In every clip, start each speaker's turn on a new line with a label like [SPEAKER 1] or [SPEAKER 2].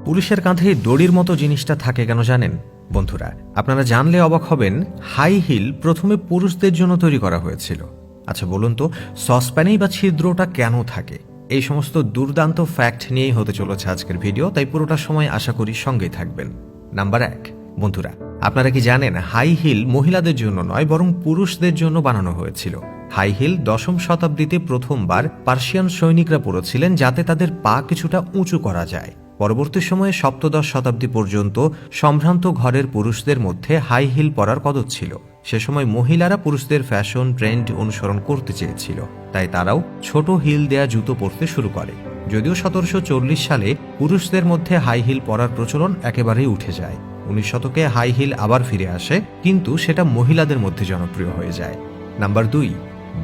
[SPEAKER 1] পুলিশের কাঁধে দড়ির মতো জিনিসটা থাকে কেন জানেন বন্ধুরা? আপনারা জানলে অবাক হবেন, হাই হিল প্রথমে পুরুষদের জন্য তৈরি করা হয়েছিল। আচ্ছা বলুন তো, সসপ্যানেই বা ছিদ্রটা কেন থাকে? এই সমস্ত দুর্দান্ত ফ্যাক্ট নিয়েই হতে চলেছে আজকের ভিডিও, তাই পুরোটা সময় আশা করি সঙ্গেই থাকবেন। নাম্বার 1, বন্ধুরা আপনারা কি জানেন হাই হিল মহিলাদের জন্য নয় বরং পুরুষদের জন্য বানানো হয়েছিল। হাই হিল 10ম শতাব্দীতে প্রথমবার পার্সিয়ান সৈনিকরা পরেছিলেন যাতে তাদের পা কিছুটা উঁচু করা যায়। পরবর্তী সময়ে সপ্তদশ শতাব্দী পর্যন্ত সম্ভ্রান্ত ঘরের পুরুষদের মধ্যে হাই হিল পরার কদর ছিল। সে সময় মহিলারা পুরুষদের ফ্যাশন ট্রেন্ড অনুসরণ করতে চেয়েছিল, তাই তারাও ছোট হিল দেয়া জুতো পরতে শুরু করে। যদিও 1740 সালে পুরুষদের মধ্যে হাই হিল পরার প্রচলন একেবারেই উঠে যায়। 19 শতকে হাই হিল আবার ফিরে আসে, কিন্তু সেটা মহিলাদের মধ্যে জনপ্রিয় হয়ে যায়। নাম্বার 2,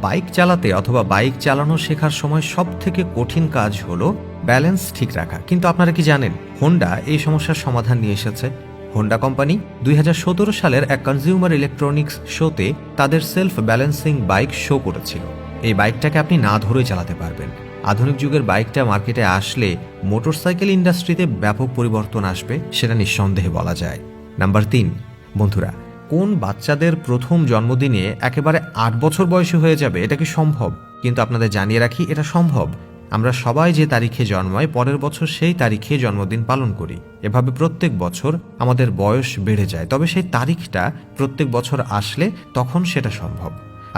[SPEAKER 1] বাইক চালাতে অথবা বাইক চালানো শেখার সময় সবথেকে কঠিন কাজ হলো ব্যালেন্স ঠিক রাখা। কিন্তু আপনারা কি জানেন হোন্ডা এই সমস্যার সমাধান নিয়ে এসেছে? হোন্ডা কোম্পানি 2017 সালের এক কনজিউমার ইলেকট্রনিক্স শোতে তাদের সেলফ ব্যালেন্সিং বাইক শো করেছিল। এই বাইকটাকে আপনি না ধরেই চালাতে পারবেন। আধুনিক যুগের বাইকটা মার্কেটে আসলে মোটরসাইকেল ইন্ডাস্ট্রিতে ব্যাপক পরিবর্তন আসবে, সেটা নিঃসন্দেহে বলা যায়। নাম্বার 3, বন্ধুরা কোন বাচ্চাদের প্রথম জন্মদিনে একেবারে 8 বছর বয়সী হয়ে যাবে? এটা কি সম্ভব? কিন্তু আপনাদের জানিয়ে রাখি, এটা সম্ভব। আমরা সবাই যে তারিখে জন্মাই পরের বছর সেই তারিখে জন্মদিন পালন করি। এভাবে প্রত্যেক বছর আমাদের বয়স বেড়ে যায়, তবে সেই তারিখটা প্রত্যেক বছর আসলে তখন সেটা সম্ভব।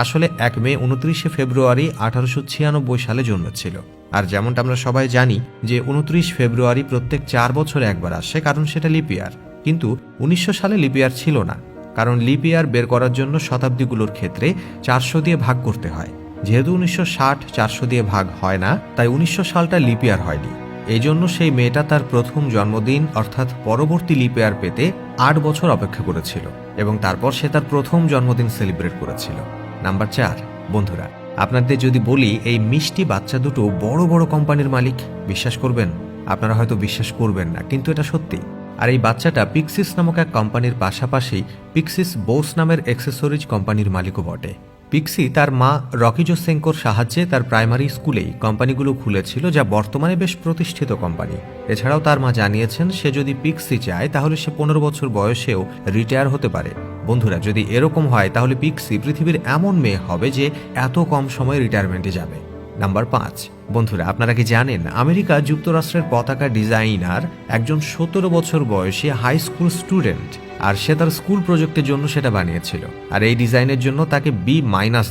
[SPEAKER 1] আসলে 1 মে 29 ফেব্রুয়ারি 1896 সালে জন্মেছিল। আর যেমনটা আমরা সবাই জানি যে 29 ফেব্রুয়ারি প্রত্যেক 4 বছরে একবার আসে, কারণ সেটা লিপ ইয়ার। কিন্তু 1900 সালে লিপ ইয়ার ছিল না, কারণ লিপ ইয়ার বের করার জন্য শতাব্দীগুলোর ক্ষেত্রে 400 দিয়ে ভাগ করতে হয়। যেহেতু 1960 400 দিয়ে ভাগ হয় না, তাই 1900 সালটা লিপ ইয়ার হয়নি। এই জন্য সেই মেয়েটা তার প্রথম জন্মদিন অর্থাৎ পরবর্তী লিপ ইয়ার পেতে 8 বছর অপেক্ষা করেছিল এবং তারপর সে তার প্রথম জন্মদিন সেলিব্রেট করেছিল। নাম্বার 4, বন্ধুরা আপনাদের যদি বলি এই মিষ্টি বাচ্চা দুটো বড় বড় কোম্পানির মালিক, বিশ্বাস করবেন? আপনারা হয়তো বিশ্বাস করবেন না, কিন্তু এটা সত্যি। আর এই বাচ্চাটা পিক্সিস নামক এক কোম্পানির পাশাপাশি পিক্সিস বোস নামের অ্যাক্সেসরিজ কোম্পানির মালিকও বটে। পিক্সি তার মা রকি জোসেঙ্কোর সাহায্যে তার প্রাইমারি স্কুলেই কোম্পানিগুলো খুলেছিল, যা বর্তমানে বেশ প্রতিষ্ঠিত কোম্পানি। এছাড়াও তার মা জানিয়েছেন সে যদি পিক্সি চায় তাহলে সে 15 বছর বয়সেও রিটায়ার হতে পারে। বন্ধুরা যদি এরকম হয় তাহলে পিক্সি পৃথিবীর এমন মেয়ে হবে যে এত কম সময়ে রিটায়ারমেন্টে যাবে। নাম্বার 5, বন্ধুরা আপনারা কি জানেন আমেরিকা যুক্তরাষ্ট্রের পতাকা ডিজাইনার একজন 17 বছর বয়সী হাই স্কুল স্টুডেন্ট, আর সে তার স্কুল প্রজেক্টের জন্য সেটা বানিয়েছিল। আর এই ডিজাইনের জন্য তাকে B-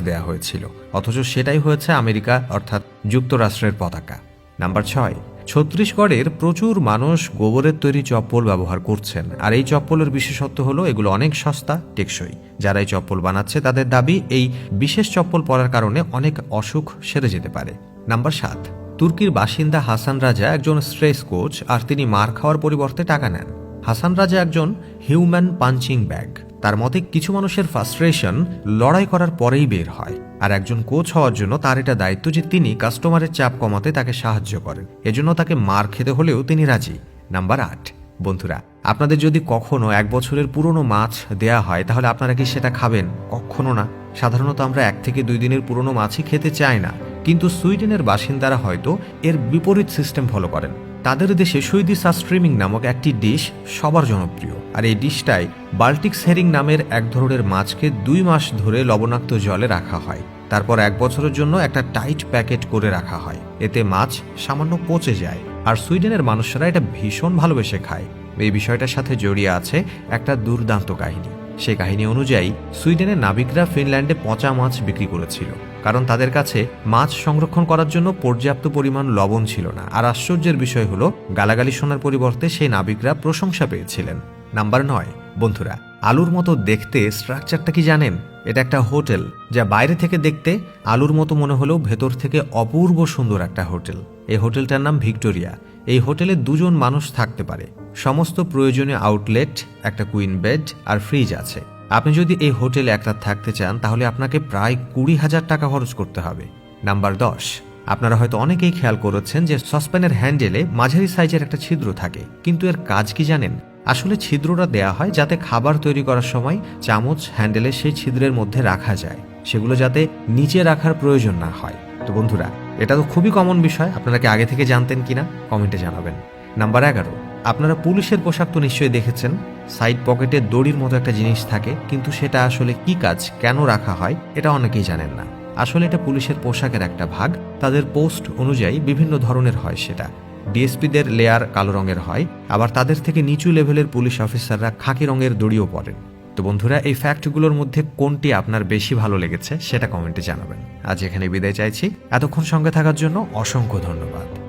[SPEAKER 1] দেয়া হয়েছিল, অথচ সেটাই হয়েছে আমেরিকা অর্থাৎ যুক্তরাষ্ট্রের পতাকা। নাম্বার 6, ছত্তিশগড়ের প্রচুর মানুষ গোবরের তৈরি চপ্পল ব্যবহার করছেন, আর এই চপ্পলের বিশেষত্ব হলো এগুলো অনেক সস্তা, টেকসই। যারা এই চপ্পল বানাচ্ছে তাদের দাবি এই বিশেষ চপ্পল পরার কারণে অনেক অসুখ সেরে যেতে পারে। নাম্বার 7, তুর্কির বাসিন্দা হাসান রাজা একজন স্ট্রেস কোচ, আর তিনি মার খাওয়ার পরিবর্তে টাকা নেন। হাসান রাজা একজন হিউম্যান পাঞ্চিং ব্যাগ। তার মতে কিছু মানুষের ফ্রাস্ট্রেশন লড়াই করার পরেই বের হয়, আর একজন কোচ হওয়ার জন্য তার এটা দায়িত্ব যে তিনি কাস্টমারের চাপ কমাতে তাকে সাহায্য করেন। এজন্য তাকে মার খেতে হলেও তিনি রাজি। নাম্বার 8, বন্ধুরা আপনাদের যদি কখনো 1 বছরের পুরনো মাছ দেয়া হয় তাহলে আপনারা কি সেটা খাবেন? কখনো না। সাধারণত আমরা 1 থেকে 2 দিনের পুরনো মাছই খেতে চাই না, কিন্তু সুইডেনের বাসিন্দারা হয়তো এর বিপরীত সিস্টেম ফলো করেন। তাদের দেশে সুইদিশা স্ট্রিমিং নামক একটি ডিশ সবার জনপ্রিয়, আর এই ডিশটায় বাল্টিক হেরিং নামের এক ধরনের মাছকে 2 মাস ধরে লবণাক্ত জলে রাখা হয়। তারপর 1 বছরের জন্য একটা টাইট প্যাকেট করে রাখা হয়। এতে মাছ সামান্য পচে যায়, আর সুইডেনের মানুষরা এটা ভীষণ ভালোবেসে খায়। এই বিষয়টার সাথে জড়িয়ে আছে একটা দুর্দান্ত কাহিনী। সেই কাহিনী অনুযায়ী সুইডেনের নাবিকরা ফিনল্যান্ডে পচা মাছ বিক্রি করেছিল, কারণ তাদের কাছে মাছ সংরক্ষণ করার জন্য পর্যাপ্ত পরিমাণ লবণ ছিল না। আর আশ্চর্যের বিষয় হলো গালাগালি শোনার পরিবর্তে সেই নাবিকরা প্রশংসা পেয়েছিলেন। নাম্বার 9, বন্ধুরা আলুর মতো দেখতে স্ট্রাকচারটা কি জানেন? এটা একটা হোটেল, যা বাইরে থেকে দেখতে আলুর মতো মনে হলেও ভেতর থেকে অপূর্ব সুন্দর একটা হোটেল। এই হোটেলটার নাম ভিক্টোরিয়া। এই হোটেলে 2 জন মানুষ থাকতে পারে। সমস্ত প্রয়োজনীয় আউটলেট, একটা কুইন বেড আর ফ্রিজ আছে। আপনি যদি এই হোটেলে এক রাত থাকতে চান তাহলে আপনাকে প্রায় 20,000 টাকা খরচ করতে হবে। নাম্বার 10, আপনারা হয়তো অনেকেই খেয়াল করেছেন যে সসপ্যানের হ্যান্ডেলে মাঝারি সাইজের একটা ছিদ্র থাকে, কিন্তু এর কাজ কি জানেন? আসলে ছিদ্রটা দেয়া হয় যাতে খাবার তৈরি করার সময় চামচ হ্যান্ডেলে সেই ছিদ্রের মধ্যে রাখা যায়, সেগুলো যাতে নিচে রাখার প্রয়োজন না হয়। তো বন্ধুরা এটা তো খুবই কমন বিষয়, আপনারা কি আগে থেকে জানতেন কিনা কমেন্টে জানাবেন। নাম্বার 11, আপনারা পুলিশের পোশাক তো নিশ্চয়ই দেখেছেন, সাইড পকেটে দড়ির মতো একটা জিনিস থাকে, কিন্তু সেটা আসলে কি কাজ, কেন রাখা হয়, এটা অনেকেই জানেন না। আসলে এটা পুলিশের পোশাকের একটা ভাগ। তাদের পোস্ট অনুযায়ী বিভিন্ন ধরনের হয় সেটা। ডিএসপিদের লেয়ার কালো রঙের হয়, আবার তাদের থেকে নিচু লেভেলের পুলিশ অফিসাররা খাকি রঙের দড়িও পরেন। তো বন্ধুরা, এই ফ্যাক্টগুলোর মধ্যে কোনটি আপনার বেশি ভালো লেগেছে সেটা কমেন্টে জানাবেন। আজ এখানে বিদায় চাইছি। এতক্ষণ সঙ্গে থাকার জন্য অসংখ্য ধন্যবাদ।